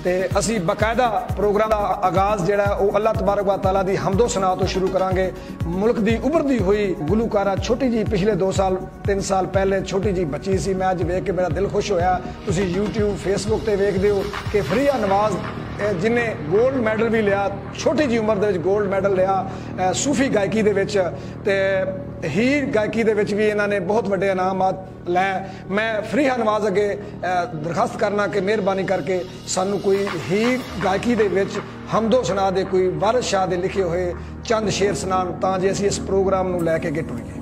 ते असी बकायदा प्रोग्राम का आगाज़ जिहड़ा वो अल्लाह तबारक व तआला दी हमदो सना तो शुरू करांगे। मुल्क दी उभरदी हुई गुलूकारा छोटी जी पिछले 2 साल 3 साल पहले छोटी जी बच्ची सी, मैं अज वेख के मेरा दिल खुश होया। तुसी यूट्यूब फेसबुक ते वेखदे हो कि फरिया नवाज जिन्हें गोल्ड मैडल भी लिया, छोटी जी उम्र दे गोल्ड मैडल लिया सूफी गायकी दे विच, ते हीर गायकी दे विच भी इन्होंने बहुत बड़े इनामात लै। मैं फरीहा नवाज अगे दरखास्त करना कि मेहरबानी करके सानू कोई हीर गायकी दे विच हमदो सना दे कोई वारिस शाह दे लिखे हुए चंद शेर सुनान तां जे असीं इस प्रोग्राम नू लैके अगे टुरीए।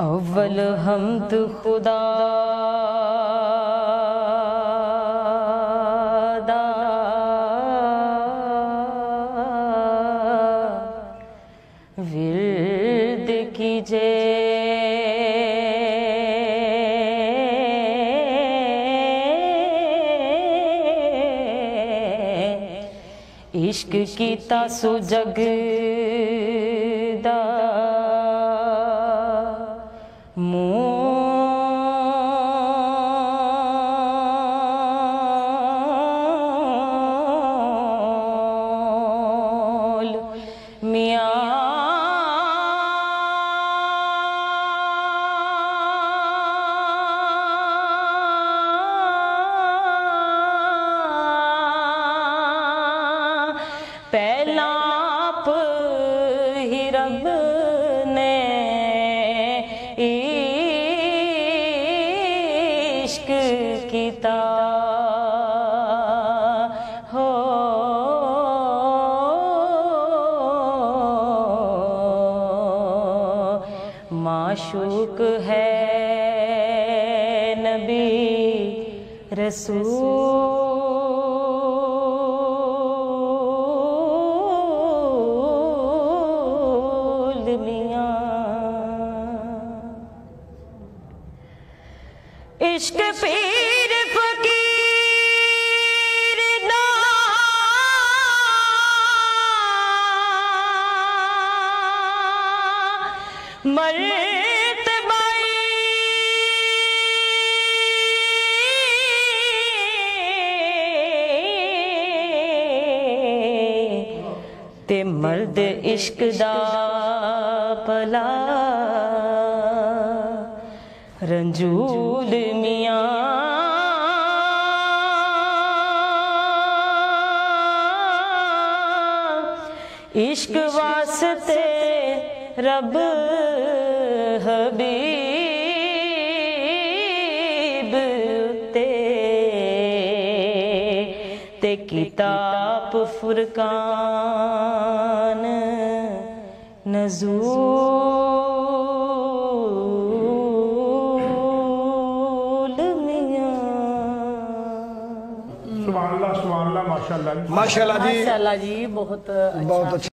अव्वल हम्द खुदा दा, विर्द कीजे इश्क कीता सो जगदा मोल मियां पहला आप ही रब ने इश्क कीता हो, माशूक है नबी रसूल मियां। इश्क पीर फकीर ना मर्तबा ते मर्द इश्क दा भला रंजूल मियां। इश्क वास्ते रब हबीब ते किताब फुरकान नज़ूल मियां। सुभान अल्लाह, सुभान अल्लाह, माशाअल्लाह, माशाअल्लाह जी, माशाअल्लाह जी, बहुत अच्छा।